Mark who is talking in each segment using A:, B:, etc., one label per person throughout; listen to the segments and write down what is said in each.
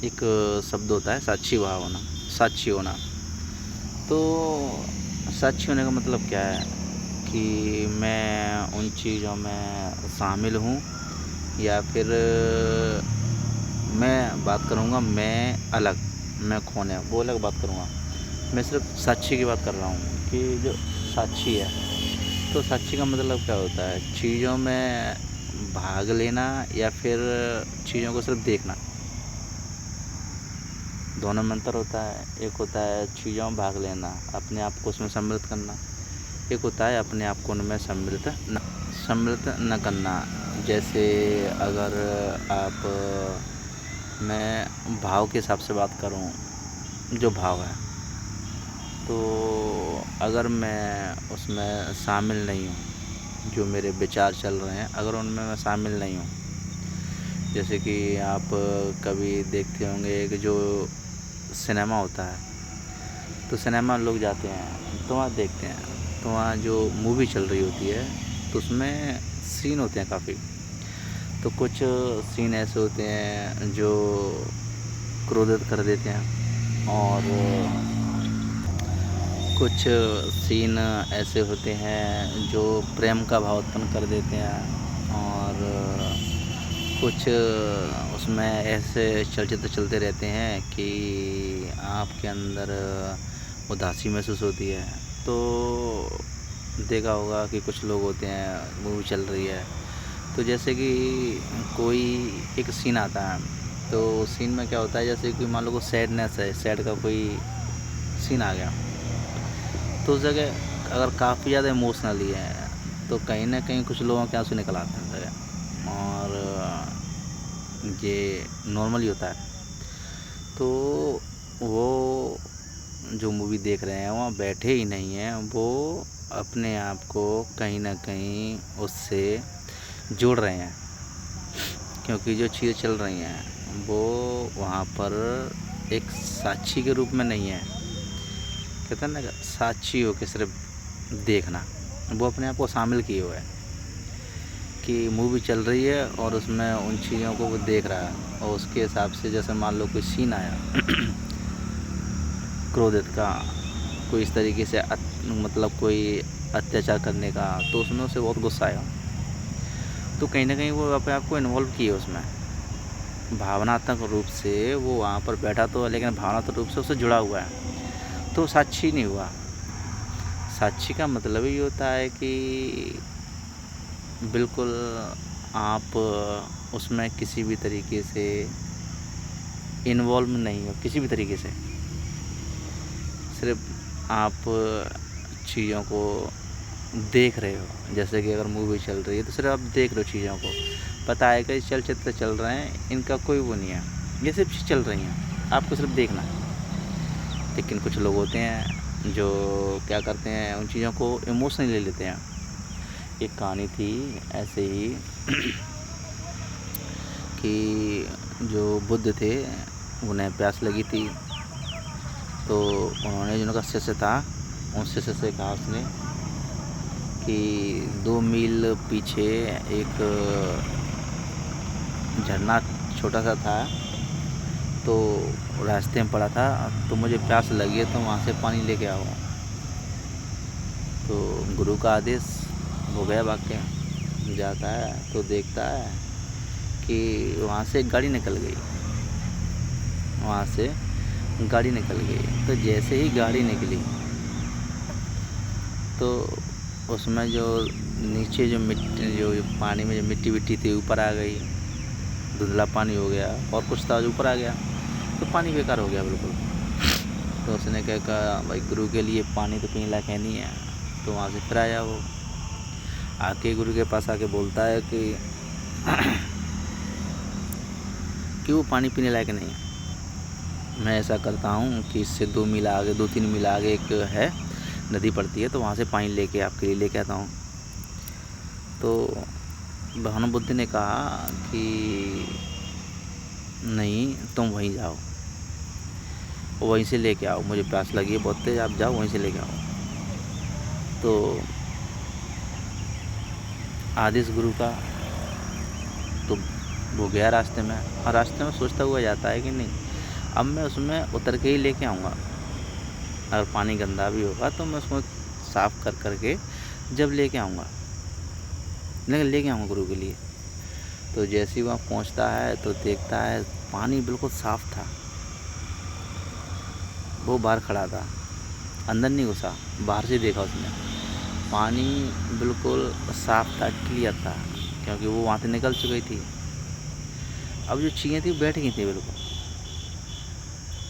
A: एक शब्द होता है साक्षी भाव होना, साक्षी होना। तो साक्षी होने का मतलब क्या है कि मैं उन चीज़ों में शामिल हूँ, या फिर मैं बात करूँगा मैं अलग, मैं खोने वो अलग बात करूँगा। मैं सिर्फ साक्षी की बात कर रहा हूँ कि जो साक्षी है, तो साक्षी का मतलब क्या होता है, चीज़ों में भाग लेना या फिर चीज़ों को सिर्फ देखना। दोनों में अंतर होता है। एक होता है चीज़ों में भाग लेना, अपने आप को उसमें सम्मिलित करना। एक होता है अपने आप को उनमें सम्मिलित न करना। जैसे अगर आप मैं भाव के हिसाब से बात करूं, जो भाव है, तो अगर मैं उसमें शामिल नहीं हूँ, जो मेरे विचार चल रहे हैं अगर उनमें मैं शामिल नहीं हूँ, जैसे कि आप कभी देखते होंगे कि जो सिनेमा होता है, तो सिनेमा लोग जाते हैं तो वहाँ देखते हैं, तो वहाँ जो मूवी चल रही होती है तो उसमें सीन होते हैं काफ़ी। तो कुछ सीन ऐसे होते हैं जो क्रोधित कर देते हैं, और कुछ सीन ऐसे होते हैं जो प्रेम का भाव उत्पन्न कर देते हैं, और कुछ उसमें ऐसे चलचित्र चलते रहते हैं कि आपके अंदर उदासी महसूस होती है। तो देखा होगा कि कुछ लोग होते हैं, मूवी चल रही है तो जैसे कि कोई एक सीन आता है, तो सीन में क्या होता है, जैसे कि मान लो को सैडनेस है, सैड का कोई सीन आ गया, तो उस जगह अगर काफ़ी ज़्यादा इमोशनली है तो कहीं ना कहीं कुछ लोगों के आंसू निकल आते हैं उस जगह, और ये नॉर्मली होता है। तो वो जो मूवी देख रहे हैं वहाँ बैठे ही नहीं हैं, वो अपने आप को कहीं ना कहीं उससे जोड़ रहे हैं, क्योंकि जो चीज़ें चल रही हैं वो वहाँ पर एक साक्षी के रूप में नहीं है। कहते हैं ना, साक्षी हो के सिर्फ देखना, वो अपने आप को शामिल किए हुए है कि मूवी चल रही है और उसमें उन चीज़ों को वो देख रहा है, और उसके हिसाब से जैसे मान लो कोई सीन आया क्रोधित का, कोई इस तरीके से मतलब कोई अत्याचार करने का, तो उसमें उसे बहुत गुस्सा आएगा। तो कहीं ना कहीं वो अपने आप को इन्वॉल्व किए उसमें, भावनात्मक रूप से वो वहाँ पर बैठा तो है, लेकिन भावनात्मक रूप से उससे जुड़ा हुआ है, तो साक्षी नहीं हुआ। साक्षी का मतलब ये होता है कि बिल्कुल आप उसमें किसी भी तरीके से इन्वॉल्व नहीं हो, किसी भी तरीके से, सिर्फ आप चीज़ों को देख रहे हो। जैसे कि अगर मूवी चल रही है तो सिर्फ आप देख रहे हो चीज़ों को, पता है कि चलचित्र चल रहे हैं, इनका कोई वो नहीं है, ये सिर्फ चीज़ चल रही हैं, आपको सिर्फ देखना है। लेकिन कुछ लोग होते हैं जो क्या करते हैं, उन चीज़ों को इमोशनली ले लेते हैं। एक कहानी थी ऐसे ही कि जो बुद्ध थे, उन्हें प्यास लगी थी, तो उन्होंने जिनका शिष्य था, उन शिष्य से कहा उसने कि 2 मील पीछे एक झरना छोटा सा था, तो रास्ते में पड़ा था, तो मुझे प्यास लगी है तो वहाँ से पानी लेके आओ। तो गुरु का आदेश हो गया, वाक्य जाता है तो देखता है कि वहाँ से एक गाड़ी निकल गई, वहाँ से गाड़ी निकल गई। तो जैसे ही गाड़ी निकली तो उसमें जो नीचे जो मिट्टी, जो पानी में जो मिट्टी विट्टी थी ऊपर आ गई, धुंधला पानी हो गया, और कुछ था जो ऊपर आ गया, तो पानी बेकार हो गया बिल्कुल। तो उसने क्या कहा, भाई गुरु के लिए पानी तो पीने लायक है नहीं है। तो वहाँ से फिर आया वो, आके गुरु के पास आके बोलता है कि कि वो पानी पीने लायक नहीं है। मैं ऐसा करता हूँ कि इससे 2 मील आगे, 2-3 मील आगे एक है, नदी पड़ती है, तो वहाँ से पानी लेके आपके लिए लेके आता हूँ। तो भगवान बुद्ध ने कहा कि नहीं, तुम वहीं जाओ, वहीं से लेके आओ, मुझे प्यास लगी है बहुत तेज, आप जाओ वहीं से लेके आओ। तो आदेश गुरु का, तो वो गया रास्ते में, और रास्ते में सोचता हुआ जाता है कि नहीं, अब मैं उसमें उतर के ही लेके आऊँगा। अगर पानी गंदा भी होगा तो मैं उसको साफ़ कर के जब लेके आऊँगा, लेकिन लेके आऊँगा गुरु के लिए। तो जैसे ही वहाँ पहुँचता है तो देखता है पानी बिल्कुल साफ़ था। वो बाहर खड़ा था, अंदर नहीं घुसा, बाहर से देखा उसने। पानी बिल्कुल साफ़ था, क्लियर था, क्योंकि वो वहाँ से निकल चुकी थी। अब जो चीज़ें थी वो बैठ गई थी बिल्कुल,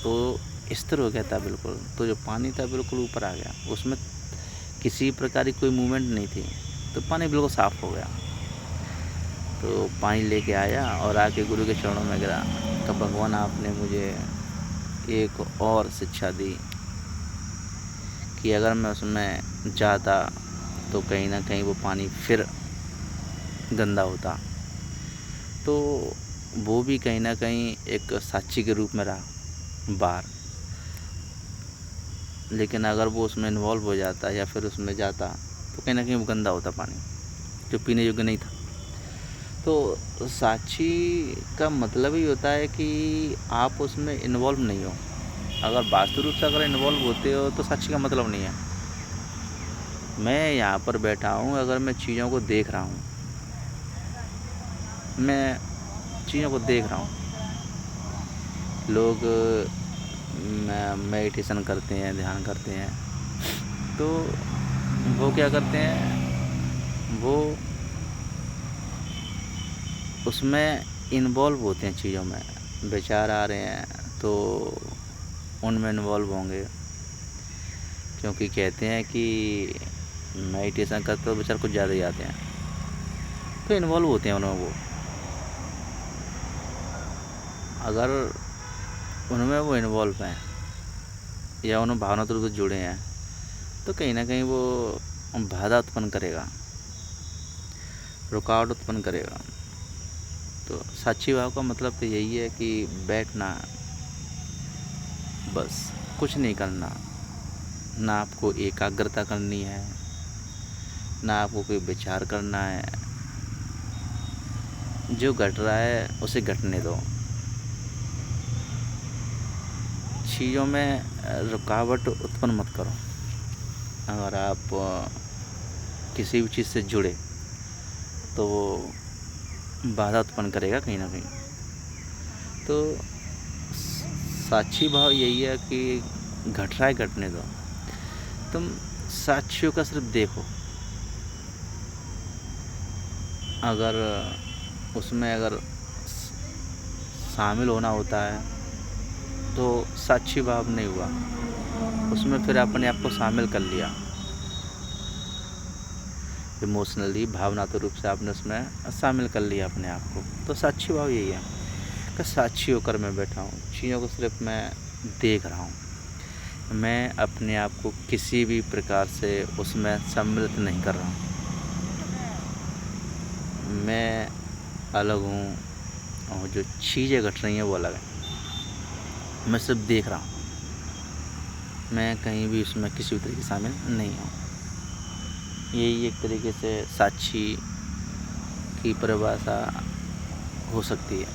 A: तो स्थिर हो गया था बिल्कुल। तो जो पानी था बिल्कुल ऊपर आ गया, उसमें किसी प्रकार की कोई मूवमेंट नहीं थी, तो पानी बिल्कुल साफ़ हो गया। तो पानी लेके आया और आके गुरु के चरणों में गिरा। तो भगवान आपने मुझे एक और शिक्षा दी कि अगर मैं उसमें जाता तो कहीं ना कहीं वो पानी फिर गंदा होता। तो वो भी कहीं ना कहीं एक साक्षी के रूप में रहा बाहर, लेकिन अगर वो उसमें इन्वॉल्व हो जाता या फिर उसमें जाता तो कहीं ना कहीं वो गंदा होता पानी, जो पीने योग्य नहीं था। तो साक्षी का मतलब ही होता है कि आप उसमें इन्वॉल्व नहीं हो। अगर वास्तव रूप से अगर इन्वॉल्व होते हो तो साक्षी का मतलब नहीं है। मैं यहाँ पर बैठा हूँ, अगर मैं चीज़ों को देख रहा हूँ, मैं चीज़ों को देख रहा हूँ। लोग मेडिटेशन करते हैं, ध्यान करते हैं, तो वो क्या करते हैं, वो उसमें इन्वॉल्व होते हैं चीज़ों में। विचार आ रहे हैं तो उनमें इन्वॉल्व होंगे, क्योंकि कहते हैं कि मेडिटेशन करते तो विचार कुछ ज़्यादा ही आते हैं, तो इन्वॉल्व होते हैं उनमें। वो अगर उनमें वो इन्वॉल्व हैं या उन भावनात्मक रूप से जुड़े हैं तो कहीं ना कहीं वो बाधा उत्पन्न करेगा, रुकावट उत्पन्न करेगा। तो साक्षी भाव का मतलब तो यही है कि बैठना, बस कुछ नहीं करना, ना आपको एकाग्रता करनी है, ना आपको कोई विचार करना है। जो घट रहा है उसे घटने दो। चीज़ों में रुकावट उत्पन्न मत करो। अगर आप किसी भी चीज़ से जुड़े तो वो बाधा उत्पन्न करेगा कहीं ना कहीं। तो साक्षी भाव यही है कि घट रहा है, घटने दो। तुम साक्षियों का सिर्फ देखो। अगर उसमें अगर शामिल होना होता है तो साक्षी भाव नहीं हुआ, उसमें फिर अपने आप को शामिल कर लिया, इमोशनली, भावनात्मक रूप से आपने उसमें शामिल कर लिया अपने आप को। तो साक्षी भाव यही है कि साक्षी होकर मैं बैठा हूँ, चीज़ों को सिर्फ मैं देख रहा हूँ। मैं अपने आप को किसी भी प्रकार से उसमें सम्मिलित नहीं कर रहा हूँ। मैं अलग हूँ और जो चीज़ें घट रही हैं वो अलग है। मैं सिर्फ देख रहा हूँ, मैं कहीं भी उसमें किसी भी तरीके से शामिल नहीं हूँ। यही एक तरीके से साक्षी की परिभाषा हो सकती है।